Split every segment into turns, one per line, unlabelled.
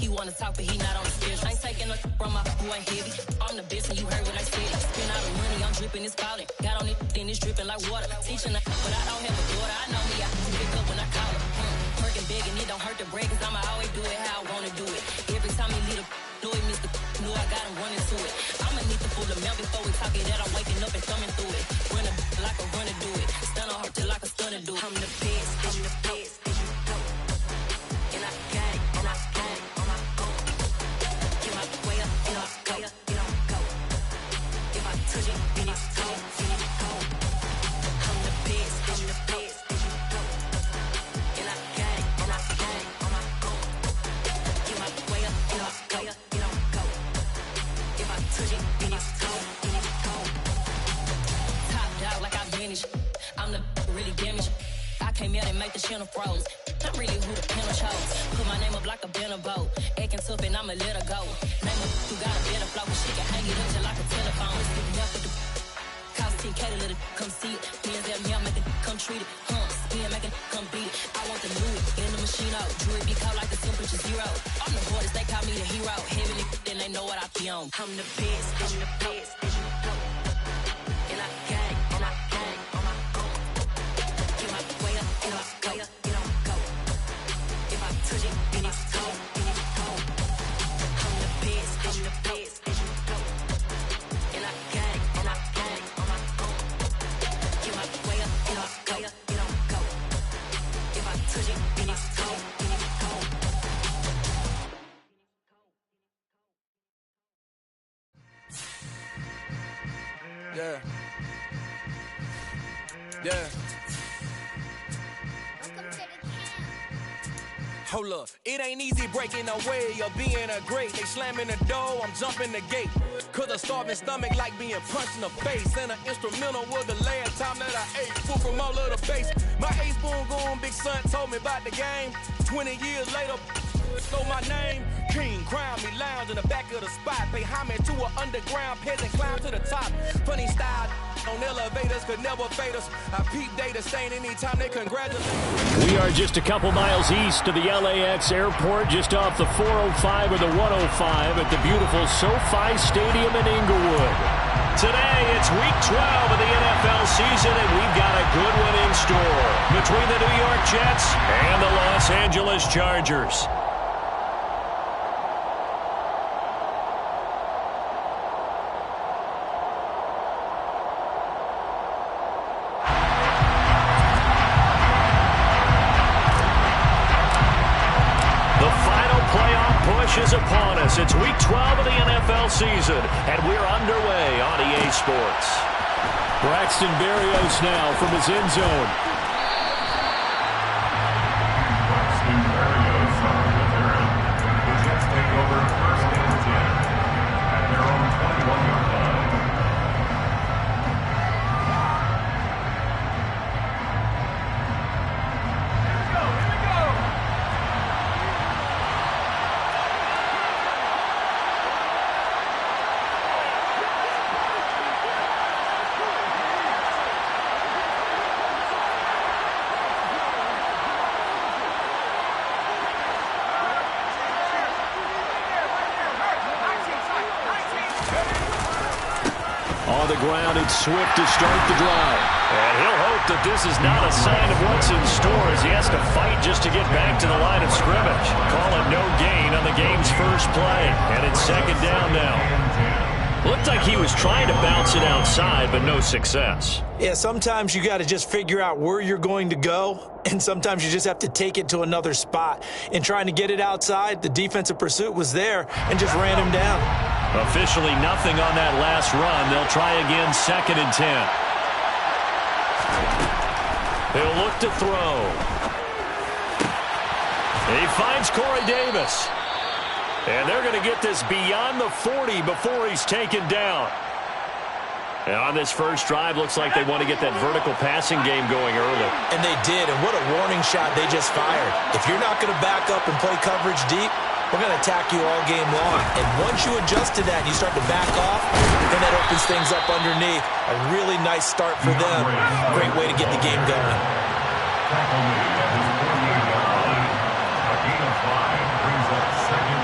He wanna talk, but he not on the schedule. I ain't taking no from my who ain't heavy. I'm the best, and you heard what I said. Spend all the money, I'm dripping, it's falling. Got on it, then it's dripping like water. Teaching her, but I don't have a daughter. I know me, I can pick up when I call her. Working big, and it don't hurt to break, cause I'ma always do it how I wanna do it. Every time he leave the know it, Mr. Know I got him running to it. I'ma need to pull the mouth before we talk it that I'm waking up and thumbing through it. Run a like a runner do it. Stun on her till like a stunner do it. I'm the best, I'm the best. And I got it, and I got it on my own. Get my way up, and I go, and I go. If I touch it, then it's cold, then it's cold. I'm the best, I'm the best. And I got it, and I got it on my own. Get my way up, and I go, and I go. If I touch it, then it's cold, then it's cold. Top dog like I vanished. I'm the really damaged. I came out and make the channel froze. I'm really who the panel chose. Put my name up like a banner boat. Acting tough and I'ma let her go. Name her who got a better flow. She can hang it up just like a telephone. Sticking up with the cost 10K to let it come see it. Hands out me, I make it come treat it. Spin, make it come beat it. I want the new in the machine out. Jewelry be cold like the temperature zero. I'm the boys, they call me the hero. Heavy then they know what I be on. I'm the best, I'm the best. And I got it, and I got it on my own. Get my way up, and I go, and I go. If I touch it, then it's cold, then it's cold. I'm the best, I'm the best. And I got it, and I got it on my own. Get my way up, and I go, and I go. If I touch it, then it's cold, then it's cold.
Yeah. Yeah. Hold up, it ain't easy breaking away or being a great. They slamming the door, I'm jumping the gate. Cause a starving stomach like being punched in the face. And an instrumental was the last time that I ate food from all of the base. My ace boom goon, big son told me about the game. 20 years later, stole my name. King, crown me, lounge in the back of the spot. Pay homage to an underground peasant, climb to the top. Funny style on elevators could never fade us. I peep data stain anytime they congratulate.
We are just a couple miles east of the LAX airport, just off the 405 or the 105 at the beautiful SoFi Stadium in Inglewood. Today, it's week 12 of the NFL season, and we've got a good one in store between the New York Jets and the Los Angeles Chargers. Is upon us. It's week 12 of the NFL season, and we're underway on EA Sports. Braxton Berrios now from his end zone.
Braxton Berrios on the return. The Jets take over first and 10 at their own 21-yard line.
On the ground, it's Swift to start the drive. And he'll hope that this is not a sign of what's in store as he has to fight just to get back to the line of scrimmage. Call it no gain on the game's first play. And it's second down now. Looked like he was trying to bounce it outside, but no success.
Yeah, sometimes you got to just figure out where you're going to go, and sometimes you just have to take it to another spot. In trying to get it outside, the defensive pursuit was there and just ran him down.
Officially nothing on that last run. They'll try again, second and 10. He'll look to throw. He finds Corey Davis. And they're going to get this beyond the 40 before he's taken down. And on this first drive, looks like they want to get that vertical passing game going early.
And they did, and what a warning shot they just fired. If you're not going to back up and play coverage deep, we're going to attack you all game long. And once you adjust to that and you start to back off, then that opens things up underneath. A really nice start for them. Great way to get the game going.
Tackle made at his 48-yard line. A gain of 5 brings up second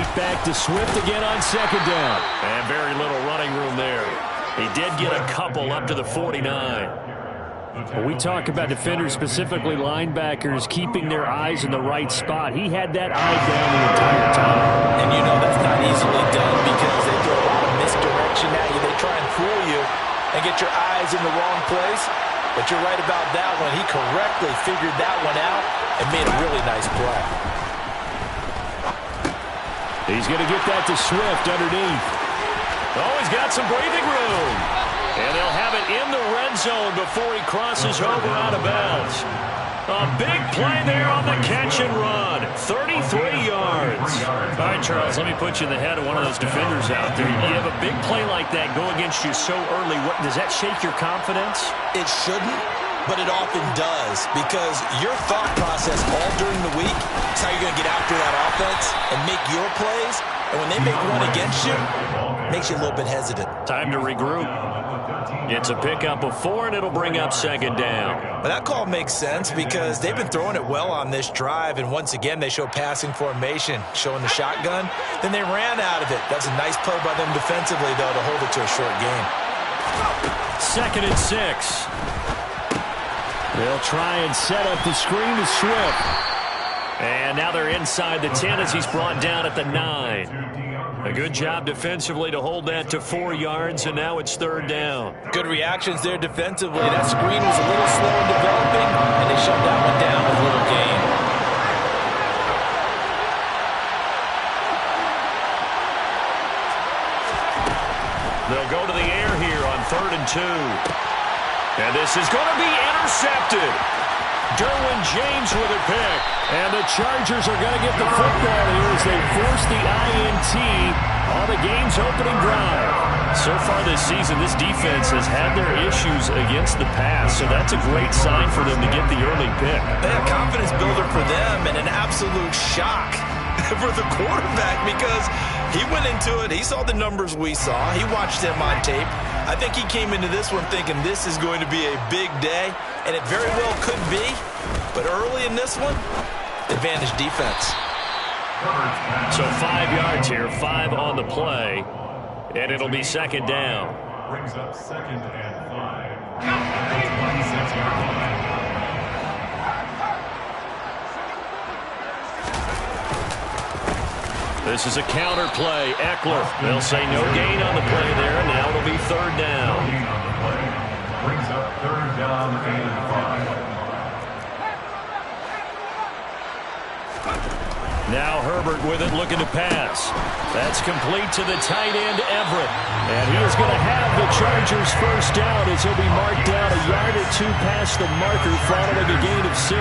Right back to Swift again on second down. And very little running room there. He did get a couple up to the 49.
When we talk about defenders, specifically linebackers, keeping their eyes in the right spot, he had that eye down the entire time.
And you know that's not easily done because they throw a lot of misdirection at you. They try and fool you and get your eyes in the wrong place. But you're right about that one. He correctly figured that one out and made a really nice play.
He's going to get that to Swift underneath. Oh, he's got some breathing room. And they'll have it in the red zone before he crosses over out of bounds. A big play there on the catch and run. 33 yards.
All right, Charles, let me put you in the head of one of those defenders out there. You have a big play like that go against you so early. Does that shake your confidence?
It shouldn't, but it often does because your thought process all during the week is how you're going to get after that offense and make your plays. And when they make one against you, it makes you a little bit hesitant.
Time to regroup. It's a pickup of 4, and it'll bring up second down.
But that call makes sense because they've been throwing it well on this drive, and once again they show passing formation, showing the shotgun. Then they ran out of it. That's a nice play by them defensively, though, to hold it to a short game.
2nd and 6. They'll try and set up the screen to Swift. And now they're inside the 10 as he's brought down at the 9. A good job defensively to hold that to 4 yards, and now it's 3rd down.
Good reactions there defensively. That screen was a little slow in developing, and they shut that one down with a little gain.
They'll go to the air here on 3rd and 2. And this is going to be intercepted. Derwin James with a pick. And the Chargers are going to get the football here as they force the INT on the game's opening drive. So far this season, this defense has had their issues against the pass, so that's a great sign for them to get the early pick.
A confidence builder for them and an absolute shock for the quarterback because he went into it. He saw the numbers we saw. He watched them on tape. I think he came into this one thinking this is going to be a big day, and it very well could be. But early in this one, advantage defense.
So 5 yards here, 5 on the play, and it'll be second down.
Brings up 2nd and 5. 26-yard line.
This is a counter play. Eckler. They'll say no gain on the play there, and now it'll be 3rd down.
Gain on the play. Brings up 3rd down and 5.
Now Herbert with it, looking to pass. That's complete to the tight end, Everett. And he is going to have the Chargers first down as he'll be marked down a yard or 2 past the marker following a gain of 6.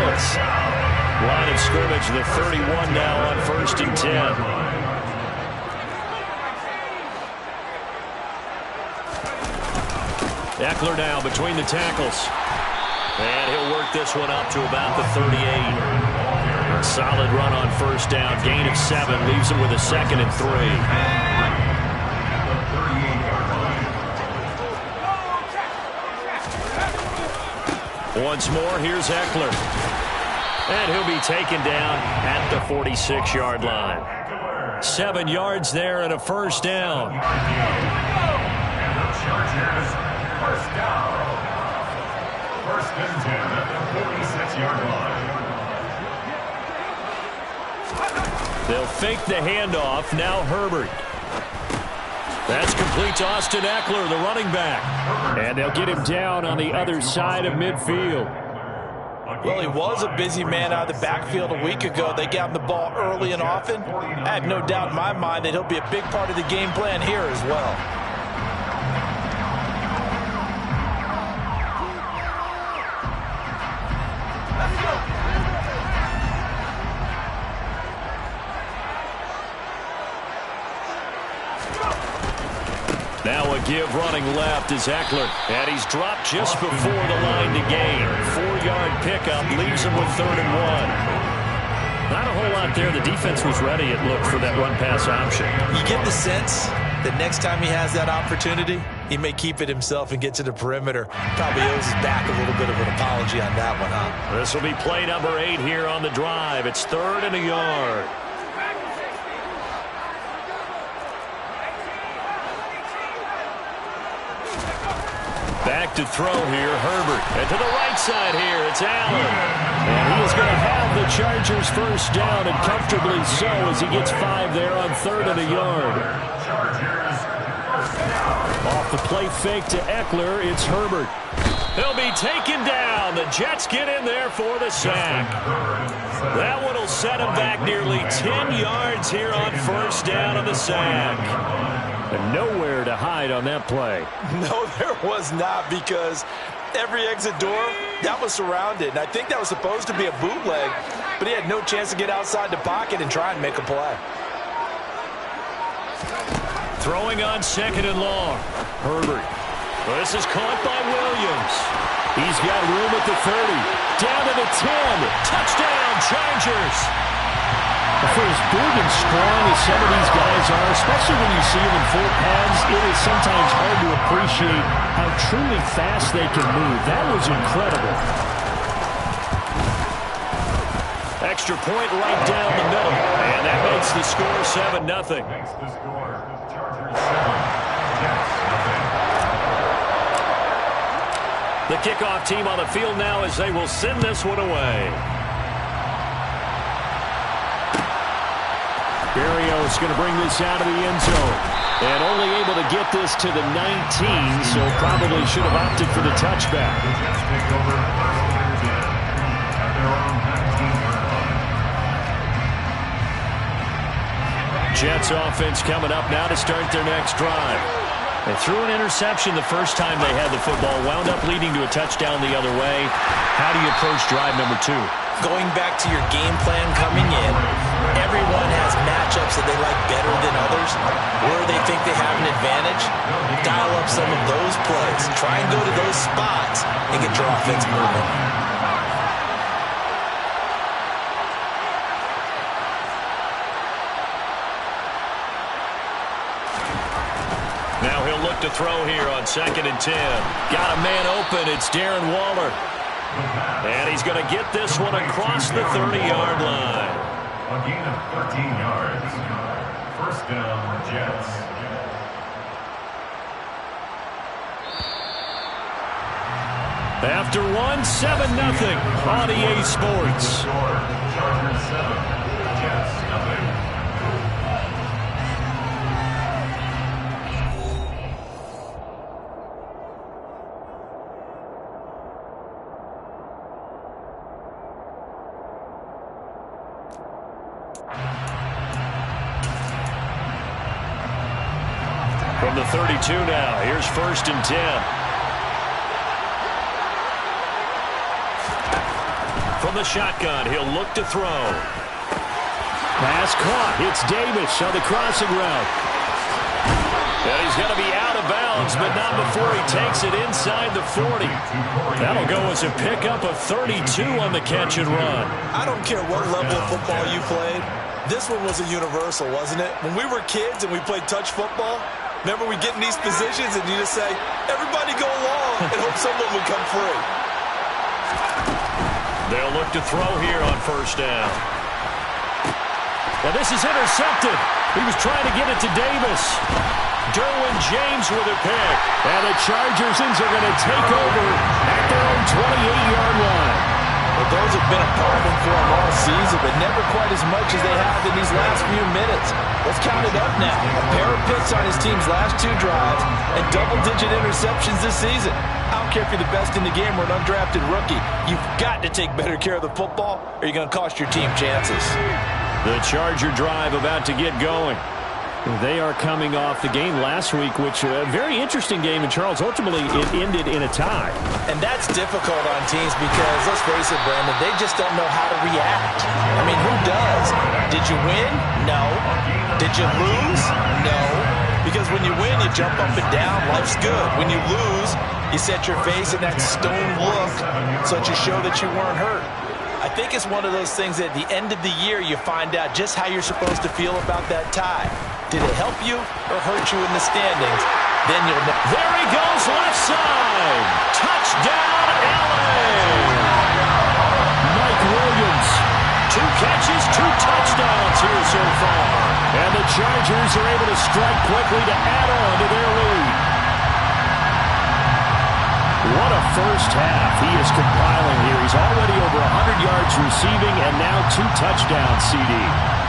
Line of scrimmage, the 31 now on 1st and 10. Eckler now between the tackles. And he'll work this one up to about the 38. A solid run on first down. Gain of 7 leaves him with a 2nd and 3. Once more, here's Eckler. And he'll be taken down at the 46-yard line. 7 yards there and a first down.
And the Chargers first down. 1st and 10 at the 46-yard line.
They'll fake the handoff. Now Herbert. That's complete to Austin Eckler, the running back.
And they'll get him down on the other side of midfield.
Well, he was a busy man out of the backfield a week ago. They got him the ball early and often. I have no doubt in my mind that he'll be a big part of the game plan here as well.
Now a give running left is Eckler. And he's dropped just before the line to gain. 4-yard pickup leaves him with 3rd and 1. Not a whole lot there. The defense was ready, it looked, for that run-pass option.
You get the sense that next time he has that opportunity, he may keep it himself and get to the perimeter. Probably owes his back a little bit of an apology on that one, huh?
This will be play number 8 here on the drive. It's 3rd and a yard. Back to throw here, Herbert. And to the right side here, it's Allen. And he is going to have the Chargers first down, and comfortably so, as he gets 5 there on 3rd and a yard. Off the play fake to Eckler, it's Herbert. He'll be taken down. The Jets get in there for the sack. That one will set him back nearly 10 yards here on first down of the sack. And nowhere to hide on that play.
No, there was not, because every exit door, that was surrounded. And I think that was supposed to be a bootleg, but he had no chance to get outside the pocket and try and make a play.
Throwing on 2nd and long. Herbert. This is caught by Williams. He's got room at the 30. Down to the 10. Touchdown, Chargers.
For as big and strong as some of these guys are, especially when you see them in full pads, it is sometimes hard to appreciate how truly fast they can move. That was incredible.
Extra point right down the middle. And that makes the score 7-0.
Makes the score Chargers 7, Jets 0.
The kickoff team on the field now as they will send this one away.
Berrios going to bring this out of the end zone. And only able to get this to the 19, so probably should have opted for the touchback.
The Jets take over 1st and 10 at their own 19-yard line.
Jets offense coming up now to start their next drive. They threw an interception the first time they had the football, wound up leading to a touchdown the other way. How do you approach drive number 2?
Going back to your game plan coming in, everyone has matchups that they like better than others. Where they think they have an advantage, dial up some of those plays. Try and go to those spots and get your offense moving.
Now he'll look to throw here on 2nd and 10. Got a man open. It's Darren Waller. And he's going to get this one across the 30-yard line.
A gain of 13 yards. First down, Jets.
After one, 7-0 on EA Sports.
Chargers 7, Jets 0.
From the 32 now, here's 1st and 10. From the shotgun, he'll look to throw.
Pass caught. It's Davis on the crossing route.
And he's going to be out of bounds, but not before he takes it inside the 40. That'll go as a pickup of 32 on the catch and run.
I don't care what level of football you played. This one was a universal, wasn't it? When we were kids and we played touch football, remember we get in these positions and you just say, everybody go along, and hope someone would come free.
They'll look to throw here on 1st down. Now this is intercepted. He was trying to get it to Davis. Derwin James with a pick.
And the Chargers are going to take over at their own 28-yard line.
Well, those have been a problem for them all season, but never quite as much as they have in these last few minutes. Let's count it up now. A pair of picks on his team's last 2 drives and double-digit interceptions this season. I don't care if you're the best in the game or an undrafted rookie. You've got to take better care of the football or you're going to cost your team chances.
The Charger drive about to get going.
They are coming off the game last week, which a very interesting game in Charles. Ultimately, it ended in a tie.
And that's difficult on teams because, let's face it, Brandon, they just don't know how to react. I mean, who does? Did you win? No. Did you lose? No. Because when you win, you jump up and down. Life's good. When you lose, you set your face in that stone look so that you show that you weren't hurt. I think it's one of those things that at the end of the year you find out just how you're supposed to feel about that tie. Did it help you or hurt you in the standings? Then you'll know.
There he goes, left side. Touchdown, Allen.
Mike Williams.
2 catches, 2 touchdowns here so far.
And the Chargers are able to strike quickly to add on to their lead. first half. He is compiling here. He's already over 100 yards receiving and now 2 touchdowns, CD.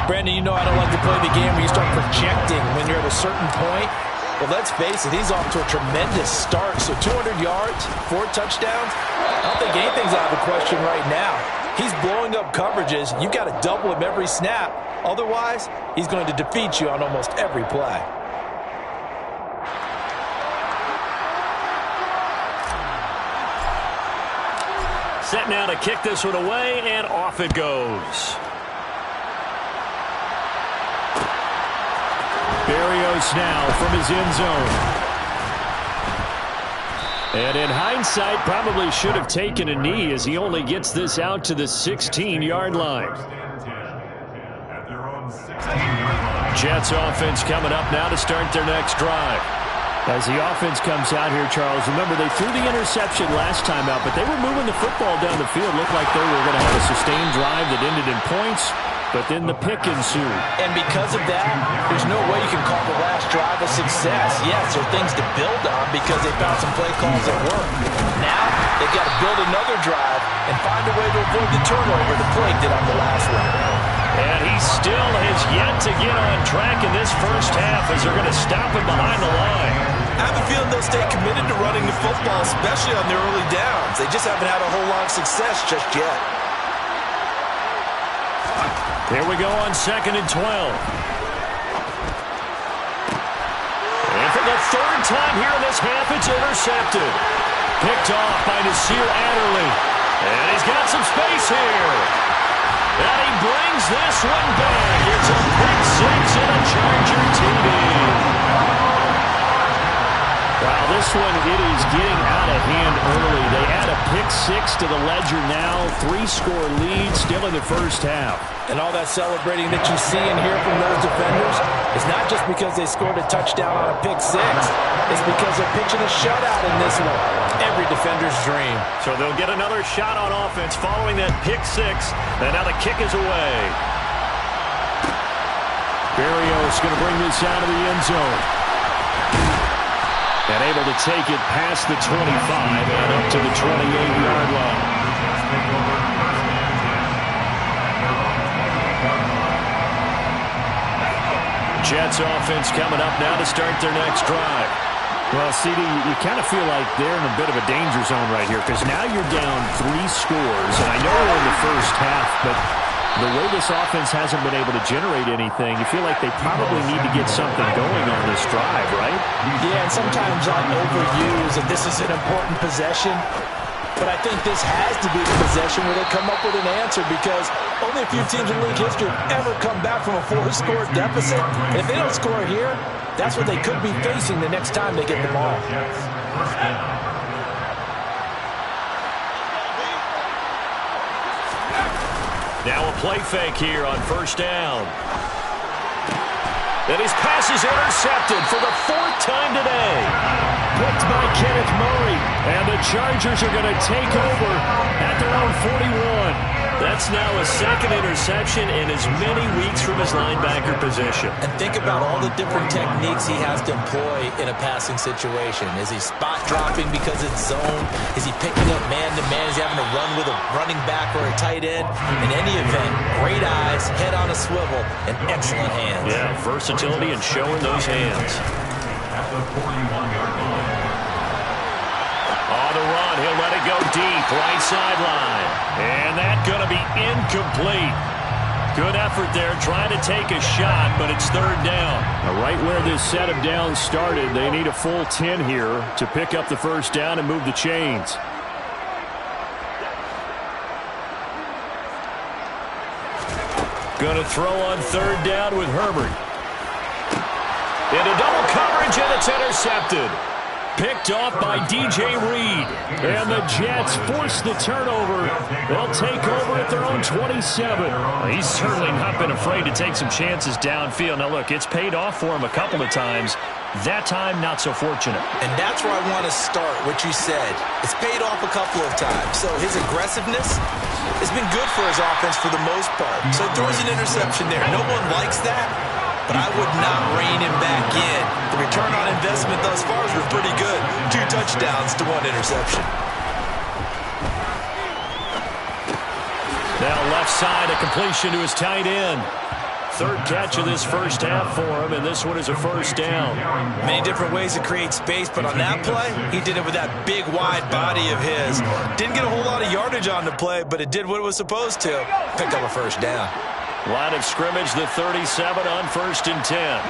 Brandon, you know I don't like to play the game where you start projecting when you're at a certain point. But let's face it, he's off to a tremendous start. So 200 yards, 4 touchdowns. I don't think anything's out of the question right now. He's blowing up coverages. You've got to double him every snap. Otherwise, he's going to defeat you on almost every play.
Set now to kick this one away, and off it goes. Berrios now from his end zone. And in hindsight, probably should have taken a knee as he only gets this out to the 16-yard line. Jets offense coming up now to start their next drive. As the offense comes out here, Charles, remember they threw the interception last time out, but they were moving the football down the field. Looked like they were going to have a sustained drive that ended in points. But then the pick ensued.
And because of that, there's no way you can call the last drive a success. Yes, there are things to build on because they found some play calls that work. Now, they've got to build another drive and find a way to avoid the turnover the Plague did on the last one.
And he still has yet to get on track in this first half as they're going to stop him behind the line.
I have a feeling they'll stay committed to running the football, especially on their early downs. They just haven't had a whole lot of success just yet.
Here we go on 2nd and 12. And for the 3rd time here in this half, it's intercepted. Picked off by Nasir Adderley. And he's got some space here. And he brings this one back. It's a pick 6 and a Charger TD. Wow, this one, it is getting out of hand early. They add a pick 6 to the ledger now. 3-score lead still in the first half.
And all that celebrating that you see and hear from those defenders is not just because they scored a touchdown on a pick 6. It's because they're pitching a shutout in this one. Every defender's dream.
So they'll get another shot on offense following that pick 6. And now the kick is away.
Berrios going to bring this out of the end zone. And able to take it past the 25 and up to the 28-yard line. Jets offense coming up now to start their next drive. Well, CD, you kind of feel like they're in a bit of a danger zone right here because now you're down 3 scores. And I know we're in the first half, but the way this offense hasn't been able to generate anything, you feel like they probably need to get something going on this drive, right?
Yeah, and sometimes I overuse that this is an important possession. But I think this has to be the possession where they come up with an answer because only a few teams in league history have ever come back from a 4-score deficit. And if they don't score here, that's what they could be facing the next time they get the ball.
Now a play fake here on 1st down. And his pass is intercepted for the 4th time today. Picked by Kenneth Murray. And the Chargers are going to take over at their own 41. That's now a 2nd interception in as many weeks from his linebacker position.
And think about all the different techniques he has to employ in a passing situation. Is he spot dropping because it's zone? Is he picking up man-to-man? Is he having to run with a running back or a tight end? In any event, great eyes, head on a swivel, and excellent hands.
Yeah, versatility and showing those hands.
At the 41-yard line.
On the run, he'll let it go deep, right sideline. And that's going to be incomplete. Good effort there, trying to take a shot, but it's 3rd down.
Now, right where this set of downs started, they need a full 10 here to pick up the 1st down and move the chains.
Going to throw on 3rd down with Herbert. Into double coverage, and it's intercepted. Picked off by DJ Reed. And the Jets force the turnover. They'll take over at their own 27.
Well, he's certainly not been afraid to take some chances downfield. Now, look, it's paid off for him a couple of times. That time, not so fortunate.
And that's where I want to start, what you said. It's paid off a couple of times. So his aggressiveness has been good for his offense for the most part. So he throws an interception there. No one likes that. But I would not rein him back in. The return on investment thus far has been pretty good. 2 touchdowns to 1 interception.
Now left side, a completion to his tight end. Third catch of this first half for him, and this one is a first down.
Many different ways to create space, but on that play, he did it with that big, wide body of his. Didn't get a whole lot of yardage on the play, but it did what it was supposed to. Picked up a first down.
Line of scrimmage, the 37 on 1st and 10.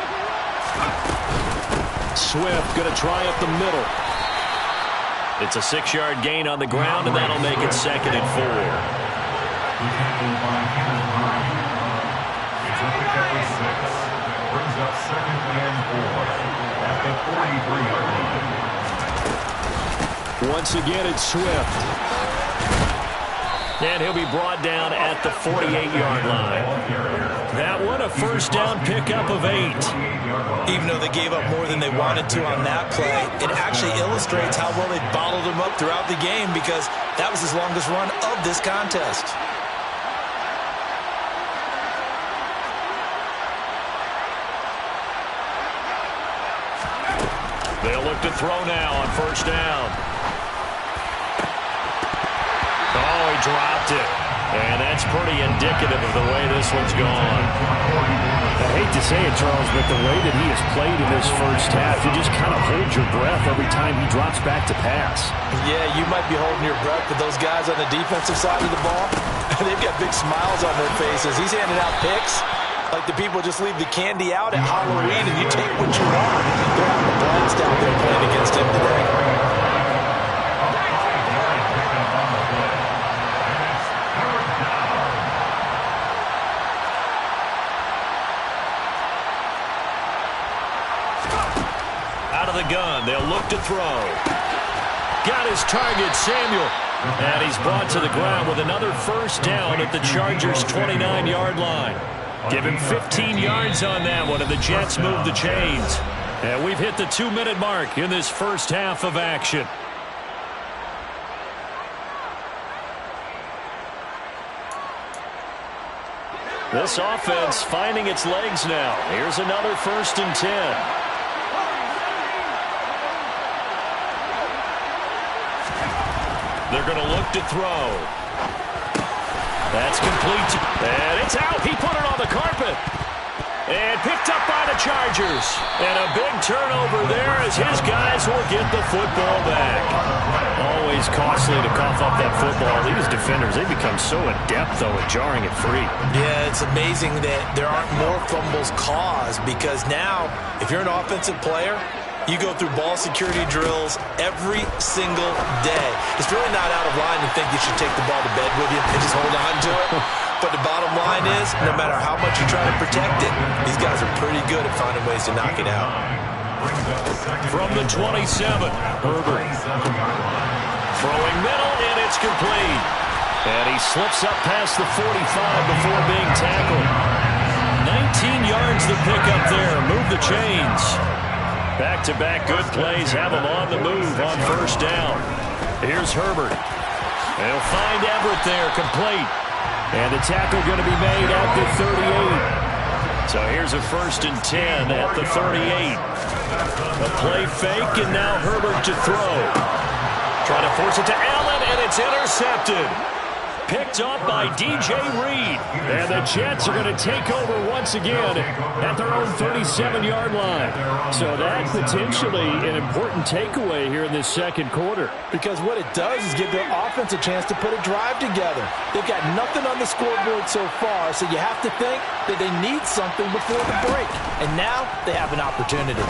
Swift going to try up the middle. It's a 6-yard gain on the ground, and that'll make it 2nd and 4.
Brings up 2nd and 4 at the 43-yard line.
Once again, it's Swift. And he'll be brought down at the 48-yard line. That one, a first down pickup of 8.
Even though they gave up more than they wanted to on that play, it actually illustrates how well they bottled him up throughout the game because that was his longest run of this contest.
They'll look to throw now on first down. Oh, he dropped it. And that's pretty indicative of the way this one's gone.
I hate to say it, Charles, but the way that he has played in this first half, you just kind of hold your breath every time he drops back to pass.
Yeah, you might be holding your breath, but those guys on the defensive side of the ball, they've got big smiles on their faces. He's handing out picks like the people just leave the candy out at Halloween and you take what you want. They're having a blast out there playing against him today.
Out of the gun, they'll look to throw. Got his target, Samuel. And he's brought to the ground with another first down at the Chargers' 29-yard line. Give him 15 yards on that one, and the Jets move the chains. And we've hit the 2-minute mark in this first half of action. This offense finding its legs now. Here's another 1st and 10. They're going to look to throw. That's complete. And it's out. He put it on the carpet. And picked up by the Chargers. And a big turnover there as his guys will get the football back. Always costly to cough up that football. These defenders, they become so adept, though, at jarring it free.
Yeah, it's amazing that there aren't more fumbles caused because now, if you're an offensive player, you go through ball security drills every single day. It's really not out of line to think you should take the ball to bed with you and just hold on to it. But the bottom line is, no matter how much you try to protect it, these guys are pretty good at finding ways to knock it out.
From the 27, Herbert. Throwing middle, and it's complete. And he slips up past the 45 before being tackled. 19 yards to pick up there. Move the chains. Back-to-back good plays have him on the move on first down. Here's Herbert. He'll find Everett there, complete. And the tackle going to be made at the 38. So here's a 1st and 10 at the 38. A play fake, and now Herbert to throw. Trying to force it to Allen, and it's intercepted. Picked up by D.J. Reed. And the Jets are going to take over once again at their own 37-yard line. So that's potentially an important takeaway here in this second quarter.
Because what it does is give their offense a chance to put a drive together. They've got nothing on the scoreboard so far, so you have to think that they need something before the break. And now they have an opportunity.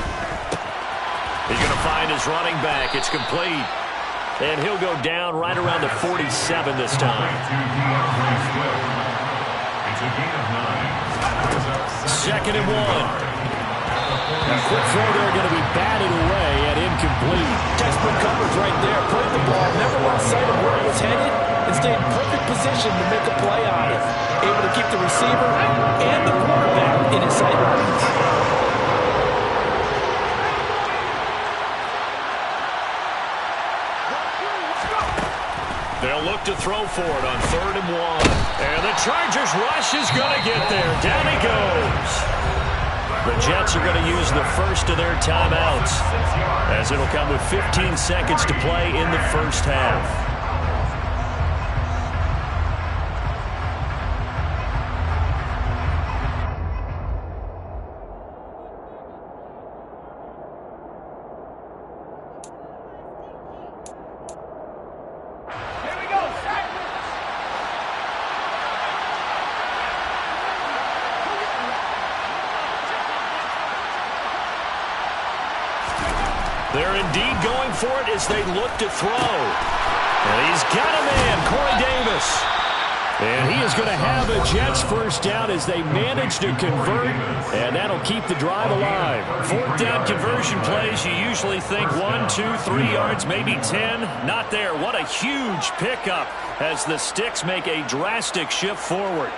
He's going to find his running back. It's complete. And he'll go down right around the 47 this time. Second and 1. A quick throw there going to be batted away and incomplete.
Textbook coverage right there. Put the ball, never lost sight of where it was headed, and stayed in perfect position to make a play on it. Able to keep the receiver and the quarterback in his sight lines.
They'll look to throw for it on 3rd and 1. And the Chargers rush is going to get there. Down he goes. The Jets are going to use the first of their timeouts as it'll come with 15 seconds to play in the first half. indeed going for it as they look to throw. And he's got a man, Corey Davis. And he is going to have a Jets first down as they manage to convert, and that'll keep the drive alive. Fourth down conversion plays, you usually think 1, 2, 3 yards, maybe 10. Not there. What a huge pickup as the Sticks make a drastic shift forward.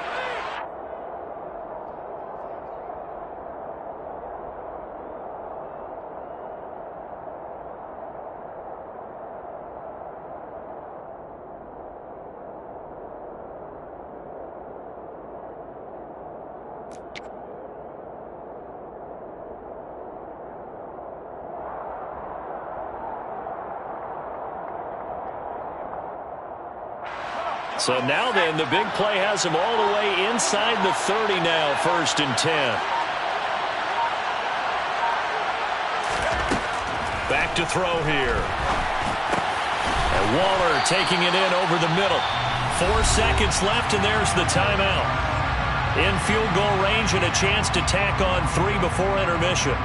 So now then, the big play has him all the way inside the 30 now, 1st and 10. Back to throw here. And Waller taking it in over the middle. 4 seconds left, and there's the timeout. In field goal range and a chance to tack on 3 before intermission.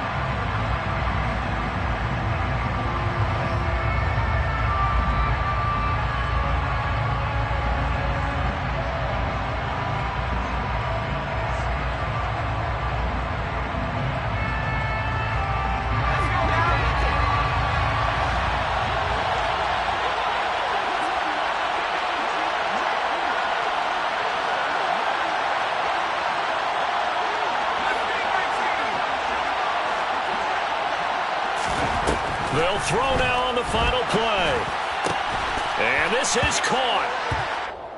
They'll throw now on the final play. And this is caught.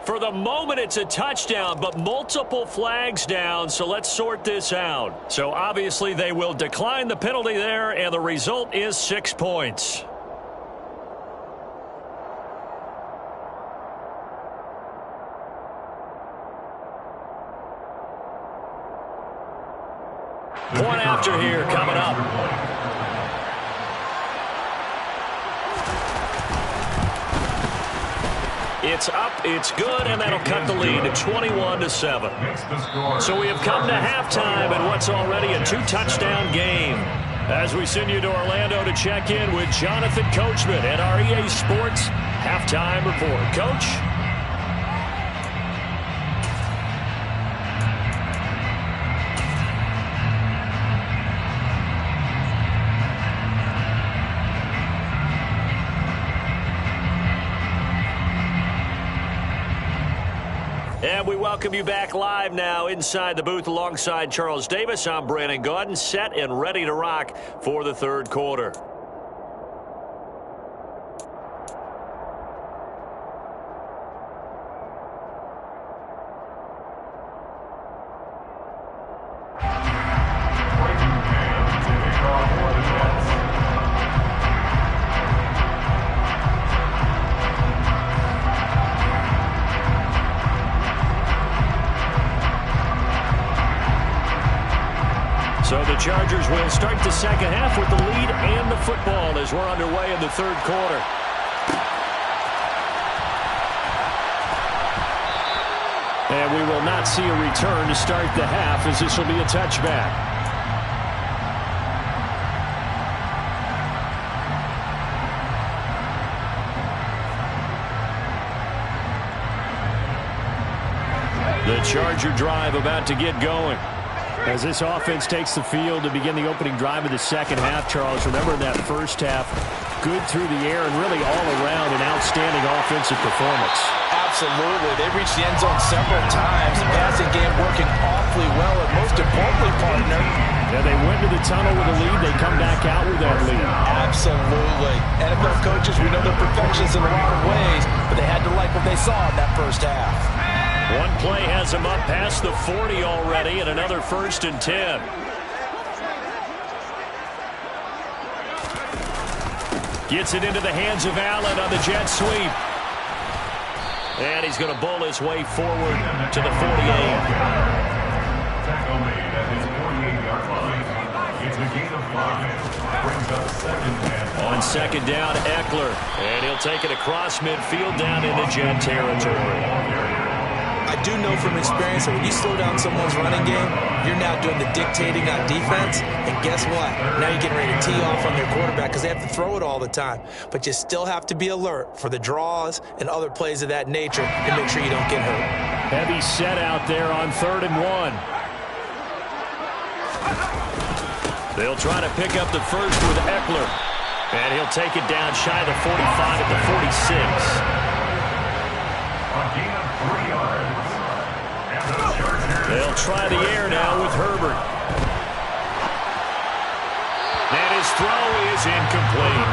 For the moment, it's a touchdown, but multiple flags down, so let's sort this out. So obviously they will decline the penalty there, and the result is 6 points. Point after here coming up. It's up, it's good, and that'll cut the lead to 21-7. So we have come to halftime in what's already a 2-touchdown game. As we send you to Orlando to check in with Jonathan Coachman at our EA Sports Halftime Report. Coach? And we welcome you back live now inside the booth alongside Charles Davis. I'm Brandon Gaudin, set and ready to rock for the third quarter. So the Chargers will start the second half with the lead and the football as we're underway in the third quarter. And we will not see a return to start the half as this will be a touchback. The Charger drive about to get going. As this offense takes the field to begin the opening drive of the second half, Charles, remember in that first half, good through the air and really all around an outstanding offensive performance.
Absolutely. They reached the end zone several times. The passing game working awfully well, and most importantly, partner,
yeah, they went to the tunnel with a lead. They come back out with that lead.
Absolutely. NFL coaches, we know they're perfectionists in a lot of ways, but they had to like what they saw in that first half.
One play has him up past the 40 already, and another 1st and 10. Gets it into the hands of Allen on the jet sweep. And he's going to bowl his way forward to the 48.
Tackle made at his 48-yard line. It's a gain of 5. Brings up second down.
On second down, Eckler. And he'll take it across midfield down into Jet territory.
I do know from experience that when you slow down someone's running game, you're now doing the dictating on defense. And guess what? Now you're getting ready to tee off on their quarterback because they have to throw it all the time. But you still have to be alert for the draws and other plays of that nature to make sure you don't get hurt.
Heavy set out there on 3rd and 1. They'll try to pick up the first with Eckler. And he'll take it down shy of the 45 at the 46. They'll try the air now with Herbert. And his throw is incomplete.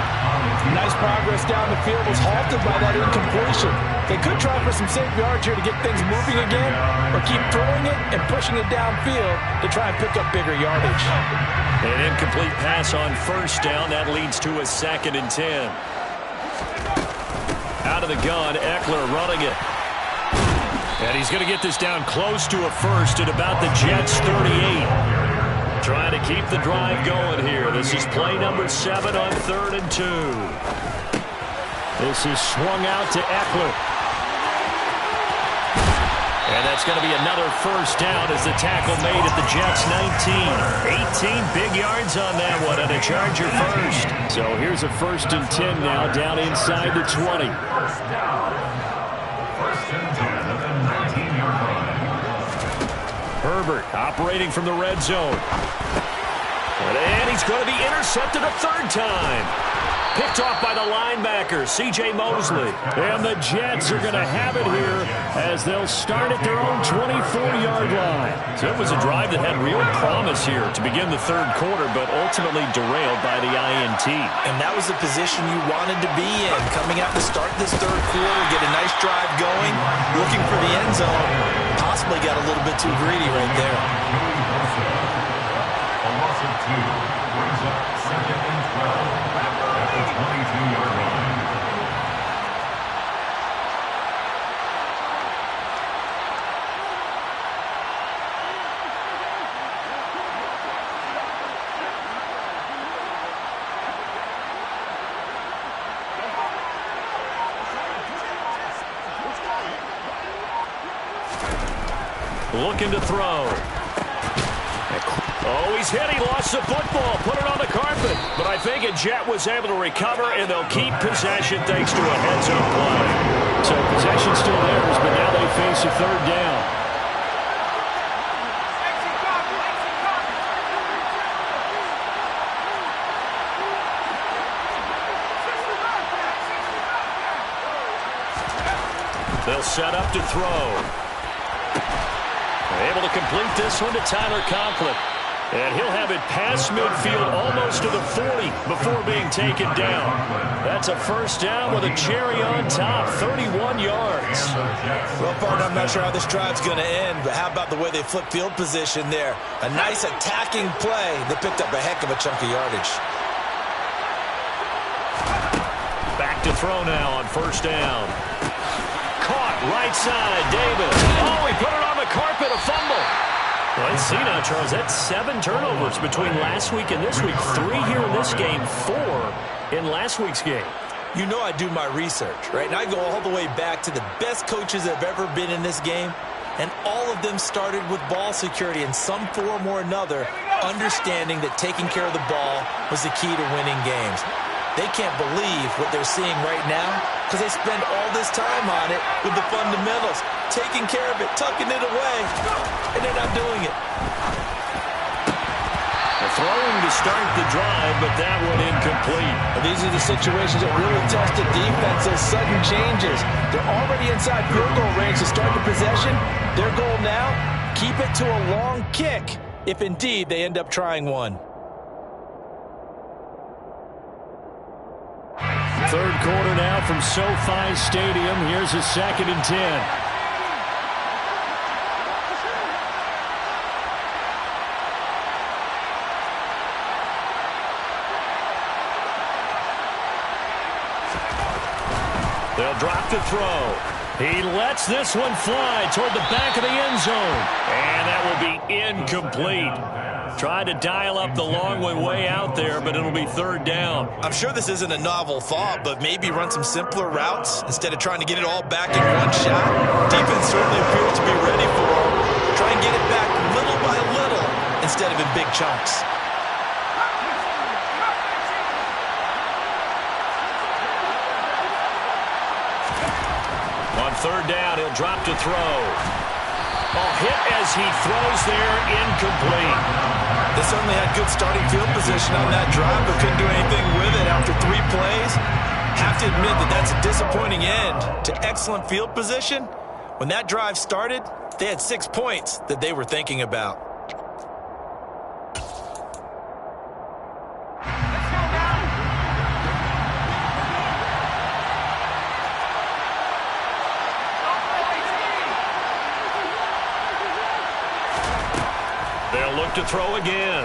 Nice progress down the field was halted by that incompletion. They could try for some safe yards here to get things moving again, or keep throwing it and pushing it downfield to try and pick up bigger yardage.
An incomplete pass on 1st down. That leads to a 2nd and 10. Out of the gun, Eckler running it. And he's going to get this down close to a first at about the Jets' 38. Trying to keep the drive going here. This is play number 7 on 3rd and 2. This is swung out to Eckler. And that's going to be another first down as the tackle made at the Jets' 19. 18 big yards on that one and a Charger first. So here's a 1st and 10 now down inside the 20.
First and 10 at the 19-yard line.
Herbert operating from the red zone. And he's going to be intercepted a 3rd time. Picked off by the linebacker, C.J. Mosley. And the Jets are going to have it here as they'll start at their own 24-yard line. So it was a drive that had real promise here to begin the 3rd quarter, but ultimately derailed by the INT.
And that was the position you wanted to be in. Coming out to start this 3rd quarter, get a nice drive going, looking for the end zone. Possibly got a little bit too greedy right there.
A loss of 2 brings up 2nd and 12 at the 22-yard line.
Looking to throw. Oh, he's hit. He lost the football. Put it on the carpet. But I think a Jet was able to recover, and they'll keep possession thanks to a heads-up play.
So possession still theirs, but now they face a 3rd down.
They'll set up to throw. Able to complete this one to Tyler Conklin. And he'll have it past midfield almost to the 40 before being taken down. That's a 1st down with a cherry on top, 31 yards.
Well, partner, I'm not sure how this drive's going to end, but how about the way they flip field position there? A nice attacking play. They picked up a heck of a chunk of yardage.
Back to throw now on 1st down. Caught right side, Davis. Oh, he put it on the carpet, a fumble. Let's see now, Charles. That's 7 turnovers between last week and this week. 3 here in this game, 4 in last week's game.
You know I do my research, right? And I go all the way back to the best coaches that have ever been in this game. And all of them started with ball security in some form or another, understanding that taking care of the ball was the key to winning games. They can't believe what they're seeing right now because they spend all this time on it with the fundamentals, taking care of it, tucking it away, and they're not doing it.
They're throwing to start the drive, but that one incomplete.
Well, these are the situations that really test the defense, those sudden changes. They're already inside field goal range to start the possession. Their goal now, keep it to a long kick, if indeed they end up trying one.
3rd quarter now from SoFi Stadium. Here's a 2nd and 10.
They'll drop the throw. He lets this one fly toward the back of the end zone. And that will be incomplete. Trying to dial up the long way out there, but it'll be third down.
I'm sure this isn't a novel thought, but maybe run some simpler routes instead of trying to get it all back in one shot. Defense certainly appears to be ready for them. Try and get it back little by little instead of in big chunks.
On third down, he'll drop to throw. Hit as he throws there, incomplete.
They certainly had good starting field position on that drive, but couldn't do anything with it after 3 plays. Have to admit that that's a disappointing end to excellent field position. When that drive started, they had 6 points that they were thinking about.
They'll look to throw again.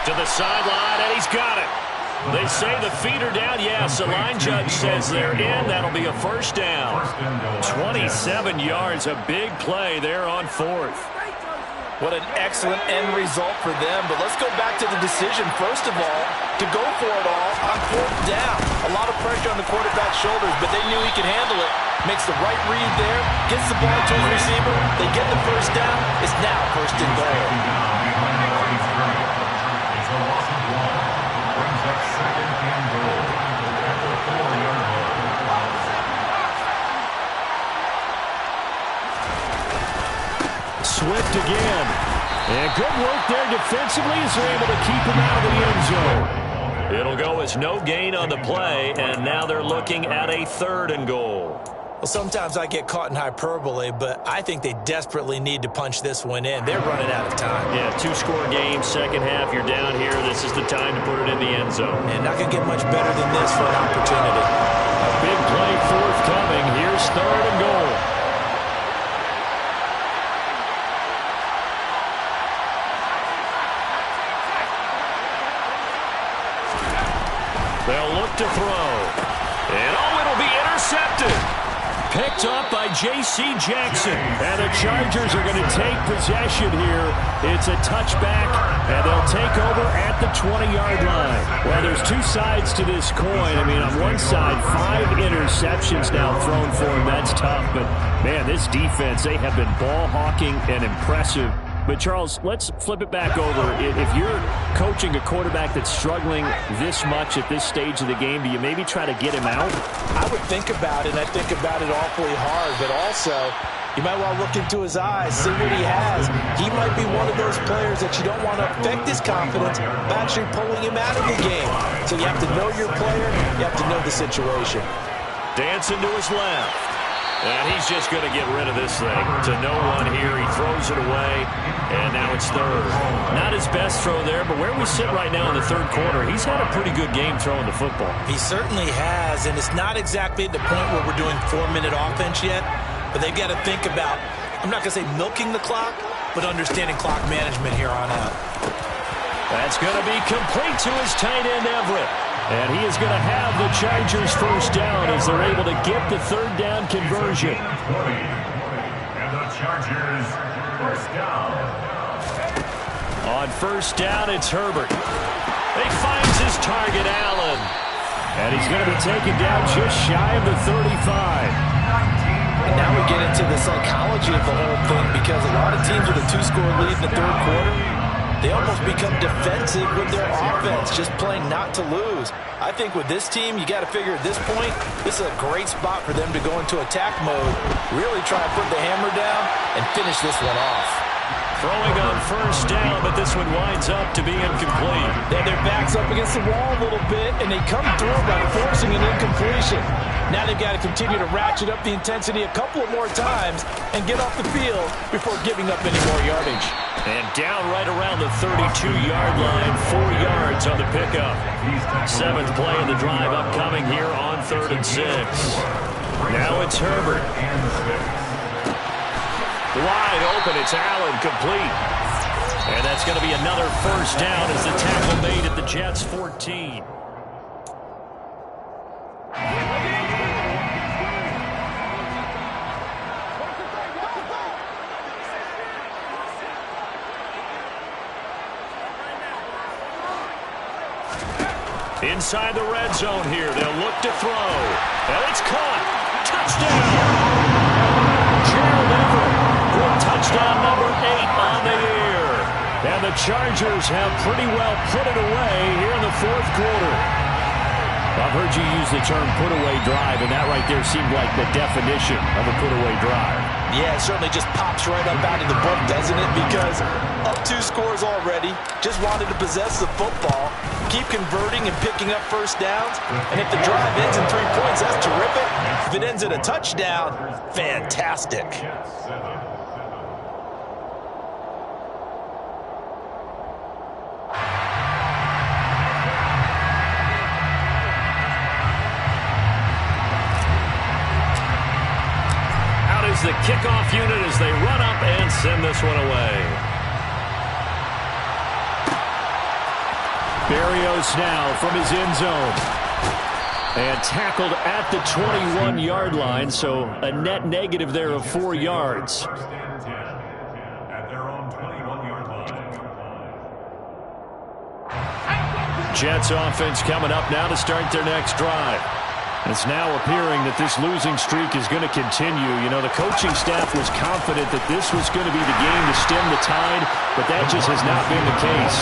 To the sideline, and he's got it. They say the feet are down. Yes, the line judge says they're in. That'll be a first down. 27 yards, a big play there on fourth.
What an excellent end result for them. But let's go back to the decision, first of all, to go for it all on fourth down. A lot of pressure on the quarterback's shoulders, but they knew he could handle it. Makes the right read there, gets the ball to his receiver. They get the first down. It's now first and goal.
Swift again. And good work there defensively as they're able to keep him out of the end zone.
It'll go as no gain on the play, and now they're looking at a third and goal.
Well, sometimes I get caught in hyperbole, but I think they desperately need to punch this one in. They're running out of time.
Yeah, 2-score game, second half, you're down here. This is the time to put it in the end zone.
And not going to get much better than this for an opportunity.
A big play forthcoming. Here's third and goal.
They'll look to throw. And it'll be intercepted.
Picked up by J.C. Jackson. And the Chargers are going to take possession here. It's a touchback, and they'll take over at the 20-yard line. Well, there's 2 sides to this coin. I mean, on one side, 5 interceptions now thrown for him. That's tough. But, man, this defense, they have been ball hawking and impressive. But, Charles, let's flip it back over. If you're coaching a quarterback that's struggling this much at this stage of the game, do you maybe try to get him out?
I would think about it, and I think about it awfully hard. But also, you might want to look into his eyes, see what he has. He might be one of those players that you don't want to affect his confidence by actually pulling him out of the game. So you have to know your player. You have to know the situation.
Dancing to his left. And he's just going to get rid of this thing. To no one here. He throws it away. And now it's third.
Not his best throw there, but where we sit right now in the third quarter, he's had a pretty good game throwing the football.
He certainly has, and it's not exactly at the point where we're doing 4-minute offense yet, but they've got to think about, I'm not going to say milking the clock, but understanding clock management here on out.
That's going to be complete to his tight end, Everett. And he is going to have the Chargers first down as they're able to get the third down conversion.
And the Chargers first down.
On first down, it's Herbert. He finds his target, Allen. And he's going to be taken down just shy of the 35.
And now we get into the psychology of the whole thing, because a lot of teams with a 2-score lead in the third quarter, they almost become defensive with their offense, just playing not to lose. I think with this team, you got to figure at this point, this is a great spot for them to go into attack mode, really try to put the hammer down and finish this one off.
Throwing on first down, but this one winds up to be incomplete.
They have their backs up against the wall a little bit, and they come through by forcing an incompletion. Now they've got to continue to ratchet up the intensity a couple of more times and get off the field before giving up any more yardage.
And down right around the 32-yard line, 4 yards on the pickup. 7th play of the drive upcoming here on 3rd and 6. Now it's Herbert. Wide open, it's Allen, complete. And that's going to be another first down as the tackle made at the Jets' 14. Inside the red zone here. They'll look to throw. And it's caught. Touchdown. Gerald Everett with touchdown number 8 on the year. And the Chargers have pretty well put it away here in the fourth quarter. I've heard you use the term put-away drive, and that right there seemed like the definition of a put-away drive.
Yeah, it certainly just pops right up out of the book, doesn't it? Because up 2 scores already, just wanted to possess the football, keep converting and picking up first downs. And if the drive ends in 3 points, that's terrific. If it ends in a touchdown, fantastic.
The kickoff unit as they run up and send this one away. Berrios now from his end zone. And tackled at the 21-yard line, so a net negative there of 4 yards.
At their own 21-yard line.
Jets offense coming up now to start their next drive. It's now appearing that this losing streak is going to continue. You know, the coaching staff was confident that this was going to be the game to stem the tide, but that just has not been the case.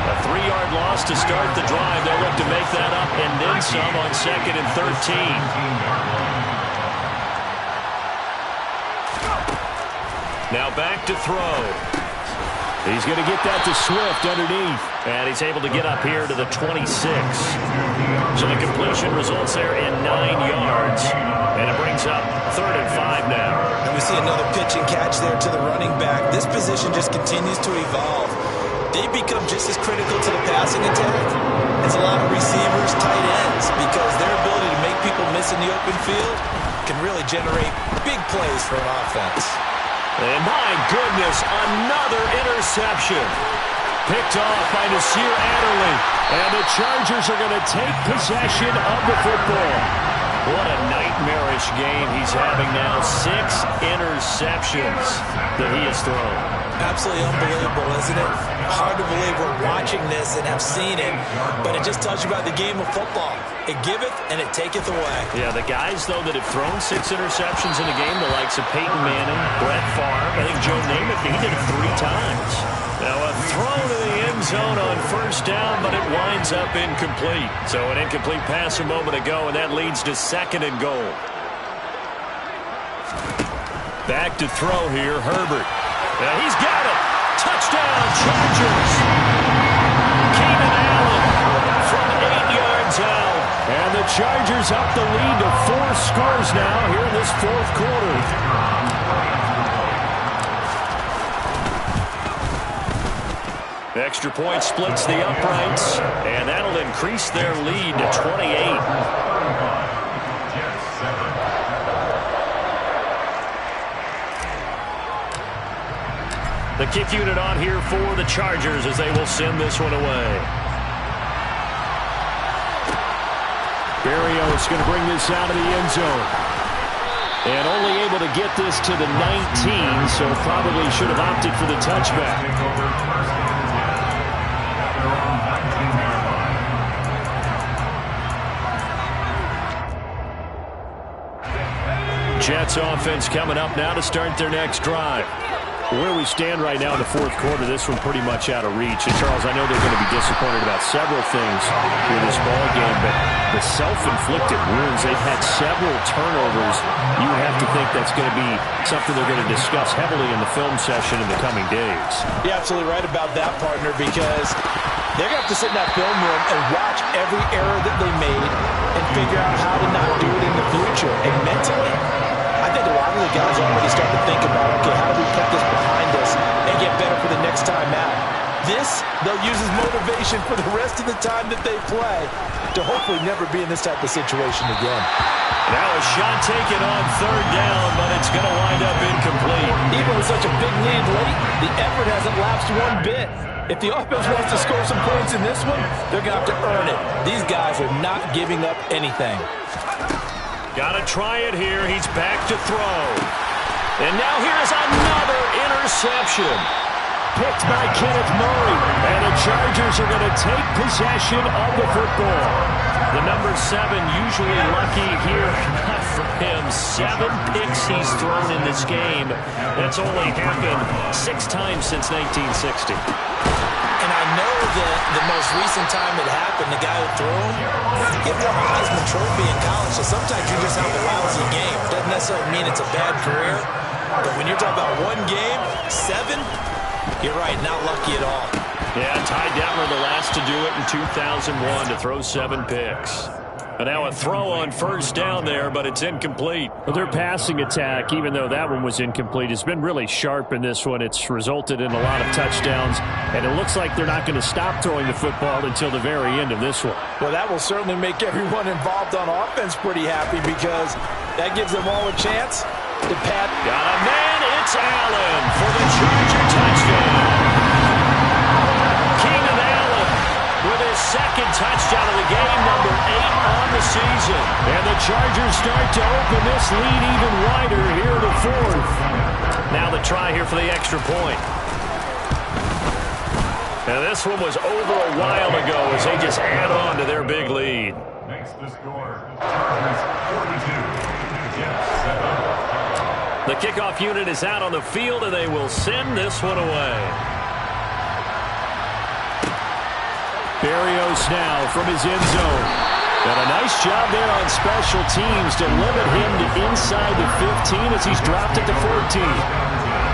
A 3-yard loss to start the drive. They'll look to make that up and then some on 2nd and 13. Now back to throw. He's going to get that to Swift underneath. And he's able to get up here to the 26. So the completion results there in 9 yards. And it brings up 3rd and 5 now.
And we see another pitch and catch there to the running back. This position just continues to evolve. They become just as critical to the passing attack as a lot of receivers, tight ends, because their ability to make people miss in the open field can really generate big plays for an offense.
And my goodness, another interception. Picked off by Nasir Adderley. And the Chargers are going to take possession of the football. What a nightmarish game he's having now. 6 interceptions that he has thrown.
Absolutely unbelievable, isn't it? Hard to believe we're watching this and have seen it, but it just tells you about the game of football. It giveth and it taketh away.
Yeah, the guys, though, that have thrown 6 interceptions in a game, the likes of Peyton Manning, Brett Favre, I think Joe Namath, he did it 3 times. Now a throw to the end zone on 1st down, but it winds up incomplete. So an incomplete pass a moment ago, and that leads to 2nd and goal. Back to throw here, Herbert. Now he's got it. Touchdown, Chargers. Keenan Allen from 8 yards out. And the Chargers up the lead to 4 scores now here in this 4th quarter. Extra point splits the uprights, and that'll increase their lead to 28. The kick unit on here for the Chargers as they will send this one away. Berrios going to bring this out of the end zone. And only able to get this to the 19, so probably should have opted for the touchback. Jets offense coming up now to start their next drive. Where we stand right now in the 4th quarter, this one pretty much out of reach. And, Charles, I know they're going to be disappointed about several things in this ball game, but the self-inflicted wounds, they've had several turnovers. You would have to think that's going to be something they're going to discuss heavily in the film session in the coming days.
You're absolutely right about that, partner, because they're going to have to sit in that film room and watch every error that they made and figure out how to not do it in the future. And mentally, I think a lot of the guys already start to think about, okay, how do we put this behind us and get better for the next time out? This, they'll use as motivation for the rest of the time that they play to hopefully never be in this type of situation again.
Now a shot taken on 3rd down, but it's going to wind up incomplete.
Even with such a big lead late, the effort hasn't lapsed one bit. If the offense wants to score some points in this one, they're going to have to earn it. These guys are not giving up anything.
Got to try it here. He's back to throw. And now here's another interception. picked by Kenneth Murray. And the Chargers are going to take possession of the football. The number 7 usually lucky here. Not for him. 7 picks he's thrown in this game. That's only happened 6 times since 1960.
And I know that the most recent time it happened, the guy who threw him, he won a Heisman Trophy in college. So sometimes you just have a lousy game. Doesn't necessarily mean it's a bad career. But when you're talking about one game, 7, you're right, not lucky at all.
Yeah, Ty Detmer the last to do it in 2001 to throw 7 picks. And now a throw on first down there, but it's incomplete. Well, their passing attack, even though that one was incomplete, has been really sharp in this one. It's resulted in a lot of touchdowns, and it looks like they're not going to stop throwing the football until the very end of this one.
Well, that will certainly make everyone involved on offense pretty happy because that gives them all a chance to pat.
Got a man, it's Allen for the Charger touchdown. Keenan Allen with his second touchdown of the game, number 8 on the season. And the Chargers start to open this lead even wider here in the 4th. Now the try here for the extra point. And this one was over a while ago as they just add on to their big lead.
Makes the score. Chargers 42, Jets 7.
The kickoff unit is out on the field, and they will send this one away. Berrios now from his end zone. And a nice job there on special teams to limit him to inside the 15 as he's dropped it to 14.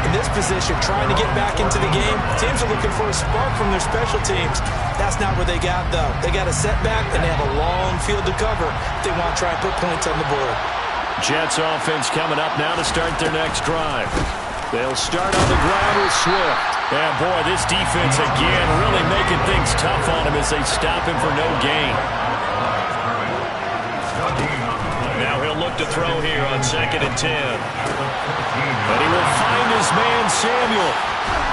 In this position, trying to get back into the game, teams are looking for a spark from their special teams. That's not what they got, though. They got a setback, and they have a long field to cover if they want to try and put points on the board.
Jets offense coming up now to start their next drive. They'll start on the ground with Swift. And boy, this defense again really making things tough on him as they stop him for no gain. Now he'll look to throw here on 2nd and 10. And he will find his man Samuel.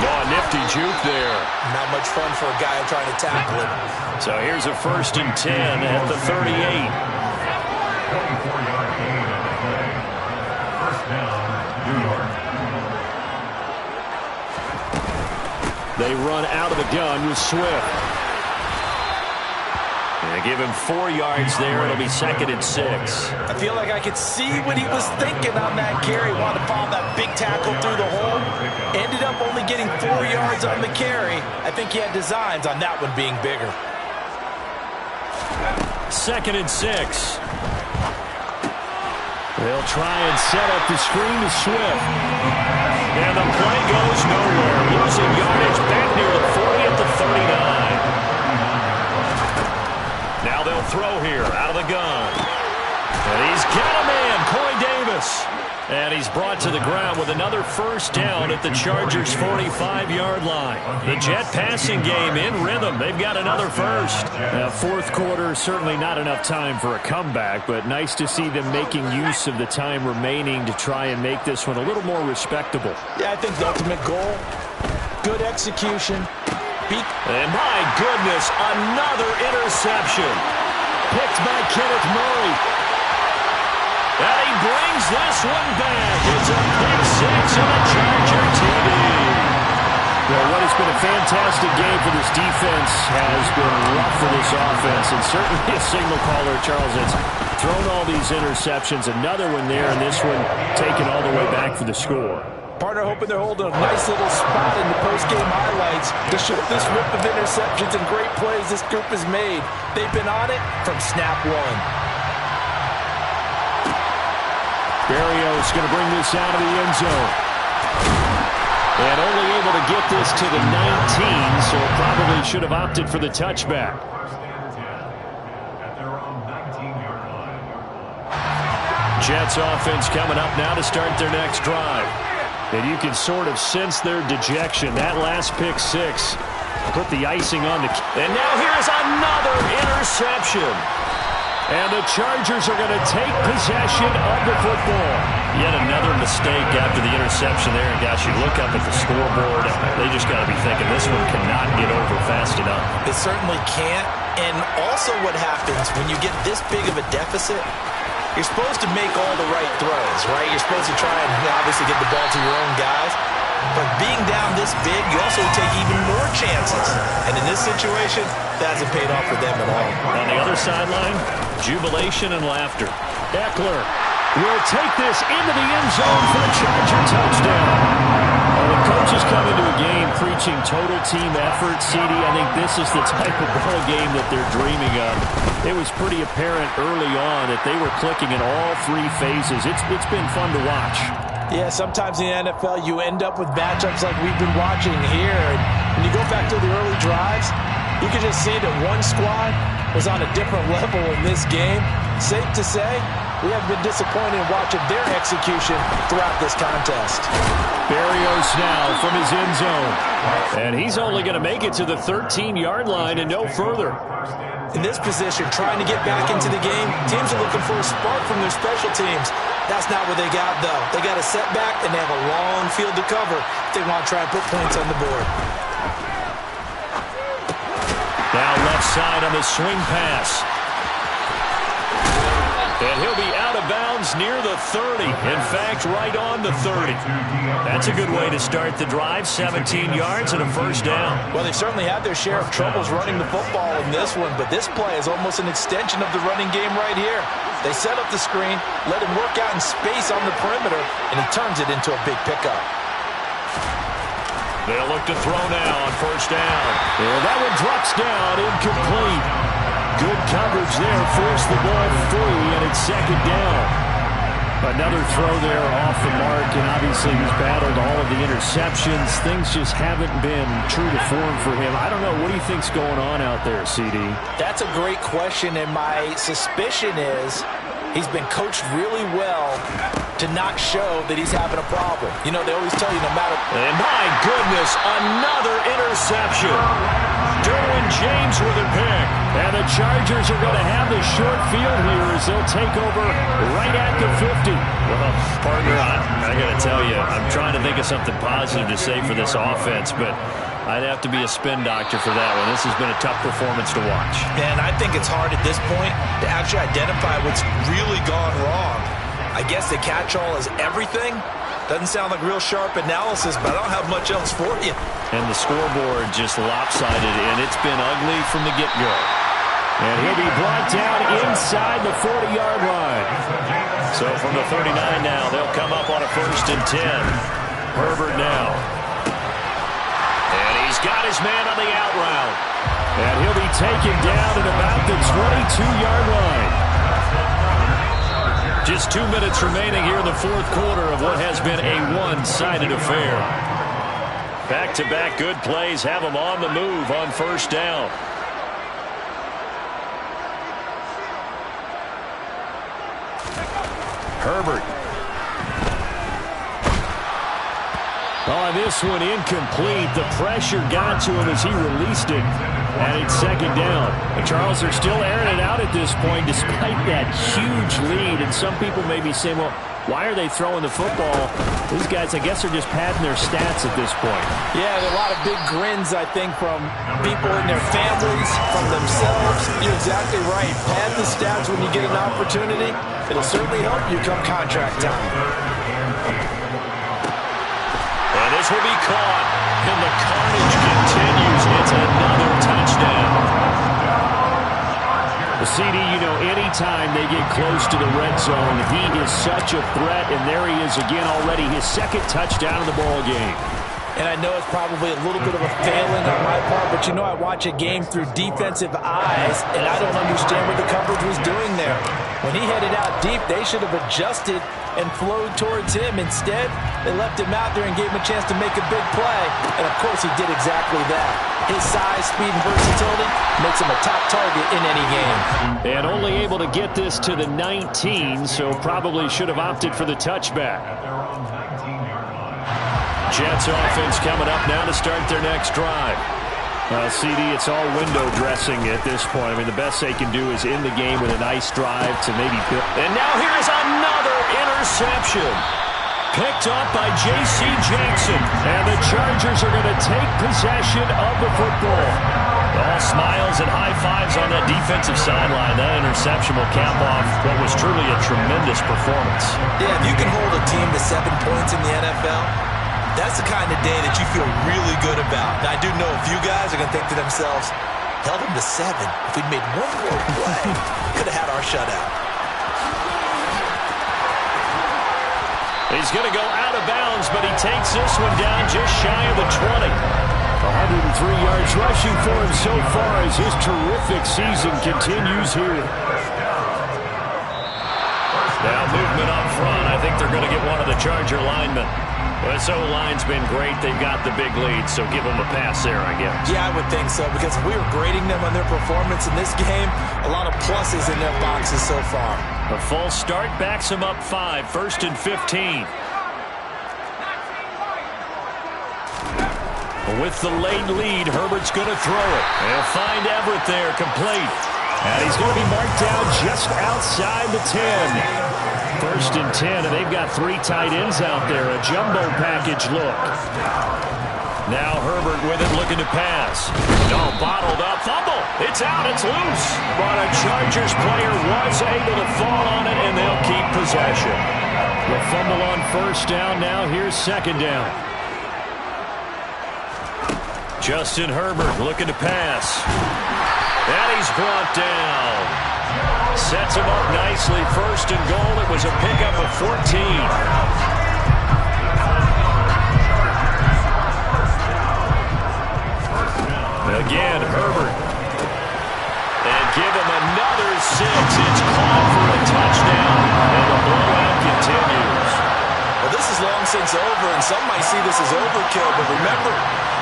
Oh, nifty juke there.
Not much fun for a guy trying to tackle him.
So here's a 1st and 10 at the 38.
44-yard gain on the play. First down, New York.
They run out of the gun with Swift. And they give him 4 yards there. It'll be 2nd and 6.
I feel like I could see what he was thinking on that carry. Wanted to follow that big tackle through the hole. Ended up only getting 4 yards on the carry. I think he had designs on that one being bigger.
2nd and 6. They'll try and set up the screen to Swift. And the play goes nowhere. Losing yardage back near the 40 at the 39. Now they'll throw here out of the gun. And he's got a man, Corey Davis. And he's brought to the ground with another first down at the Chargers' 45-yard line. The Jet passing game in rhythm. They've got another first. Now, 4th quarter, certainly not enough time for a comeback, but nice to see them making use of the time remaining to try and make this one a little more respectable.
Yeah, I think the ultimate goal, good execution.
And my goodness, another interception. Picked by Kenneth Murray. And he brings this one back. It's a pick 6 on the Charger TD. Well, what has been a fantastic game for this defense has been rough for this offense. And certainly a signal caller, Charles, has thrown all these interceptions. Another one there, and this one taken all the way back for the score.
Partner hoping they're holding a nice little spot in the post-game highlights to show this rip of interceptions and great plays this group has made. They've been on it from snap 1.
Berrios going to bring this out of the end zone. And only able to get this to the 19, so probably should have opted for the touchback.
At their own 19-yard line.
Jets offense coming up now to start their next drive. And you can sort of sense their dejection. That last pick 6 put the icing on the... And now here's another interception. And the Chargers are going to take possession of the football. Yet another mistake after the interception there. And gosh, you look up at the scoreboard, they just got to be thinking this one cannot get over fast enough.
It certainly can't. And also what happens when you get this big of a deficit, you're supposed to make all the right throws, right? You're supposed to try and obviously get the ball to your own guys. But being down this big, you also take even more chances. And in this situation, that hasn't paid off for them at all.
On the other sideline, jubilation and laughter. Eckler will take this into the end zone for the Charger touchdown. Well, when coaches come into a game preaching total team effort, CD, I think this is the type of ball game that they're dreaming of. It was pretty apparent early on that they were clicking in all three phases. It's been fun to watch.
Yeah, sometimes in the NFL you end up with matchups like we've been watching here. And when you go back to the early drives, you can just see that one squad was on a different level in this game. Safe to say, we have been disappointed in watching their execution throughout this contest.
Berrios now from his end zone. And he's only going to make it to the 13-yard line and no further.
In this position, trying to get back into the game, teams are looking for a spark from their special teams. That's not what they got, though. They got a setback, and they have a long field to cover if they want to try and put points on the board.
Now left side on the swing pass. And he'll be out of bounds near the 30. In fact, right on the 30. That's a good way to start the drive. 17 yards and a first down.
Well, they've certainly had their share of troubles running the football in this one, but this play is almost an extension of the running game right here. They set up the screen, let him work out in space on the perimeter, and he turns it into a big pickup.
They'll look to throw now on first down. And that one drops down, incomplete. Good coverage there, forced the ball free, and it's second down. Another throw there off the mark, and obviously he's battled all of the interceptions. Things just haven't been true to form for him. I don't know. What do you think's going on out there, CD?
That's a great question, and my suspicion is he's been coached really well to not show that he's having a problem. You know, they always tell you no matter...
And my goodness, another interception. Derwin James with a pick. And the Chargers are going to have the short field here as they'll take over right at the 50. Well, partner, I got to tell you, I'm trying to think of something positive to say for this offense, but I'd have to be a spin doctor for that one. This has been a tough performance to watch.
And I think it's hard at this point to actually identify what's really gone wrong. I guess the catch-all is everything. Doesn't sound like real sharp analysis, but I don't have much else for you.
And the scoreboard just lopsided, and it's been ugly from the get-go. And he'll be brought down inside the 40-yard line. So from the 39 now, they'll come up on a 1st and 10. Herbert now. And he's got his man on the out route. And he'll be taken down at about the 22-yard line. Just 2 minutes remaining here in the fourth quarter of what has been a one-sided affair. Back-to-back good plays have them on the move on first down. Herbert. On this one, incomplete. The pressure got to him as he released it. And it's second down. The Charles are still airing it out at this point despite that huge lead. And some people may be saying, well, why are they throwing the football? These guys, I guess, are just padding their stats at this point.
Yeah, there are a lot of big grins, I think, from people in their families, from themselves. You're exactly right. Pad the stats when you get an opportunity. It'll certainly help you come contract time.
And this will be caught. And the carnage continues. It's another touchdown. The CD, you know, anytime they get close to the red zone, he is such a threat, and there he is again already, his second touchdown of the ball game.
And I know it's probably a little bit of a failing on my part, but you know I watch a game through defensive eyes, and I don't understand what the coverage was doing there. When he headed out deep, they should have adjusted and flowed towards him. Instead, they left him out there and gave him a chance to make a big play. And, of course, he did exactly that. His size, speed, and versatility makes him a top target in any game.
And only able to get this to the 19, so probably should have opted for the touchback. Jets offense coming up now to start their next drive. CD, it's all window dressing at this point. I mean, the best they can do is in the game with a nice drive to maybe build. And now here's another interception. Picked up by J.C. Jackson. And the Chargers are going to take possession of the football. All smiles and high fives on that defensive sideline. That interception will cap off what was truly a tremendous performance.
Yeah, if you can hold a team to 7 points in the NFL, That's the kind of day that you feel really good about. Now, I do know a few guys are going to think to themselves, held him to 7. If we'd made one more play, could have had our shutout.
He's going to go out of bounds, but he takes this one down just shy of the 20. 103 yards rushing for him so far as his terrific season continues here. Now movement up front. I think they're going to get one of the Charger linemen. Well, this O-line's been great. They've got the big lead, so give them a pass there, I guess.
Yeah, I would think so, because if we were grading them on their performance in this game, a lot of pluses in their boxes so far.
A false start backs them up 5, 1st and 15. With the late lead, Herbert's going to throw it. They'll find Everett there, complete. And he's going to be marked down just outside the 10. 1st and 10, and they've got 3 tight ends out there. A jumbo package look. Now Herbert with it, looking to pass. No, bottled up. Fumble. It's out. It's loose. But a Chargers player was able to fall on it, and they'll keep possession. The fumble on 1st down. Now here's 2nd down. Justin Herbert looking to pass. And he's brought down. Sets him up nicely. 1st and goal. It was a pickup of 14. Again, Herbert. And give him another 6. It's caught for a touchdown. And the blowout continues.
Well, this is long since over, and some might see this as overkill, but remember,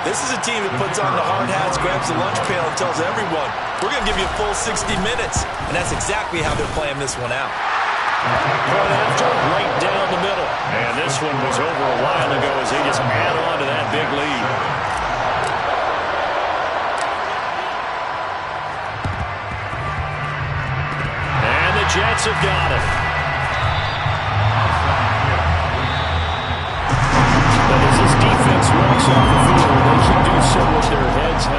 this is a team that puts on the hard hats, grabs the lunch pail, and tells everyone, we're going to give you a full 60 minutes. And that's exactly how they're playing this one out.
Point after, right down the middle. And this one was over a while ago as they just add on to that big lead. And the Jets have got it. But as this defense walks off the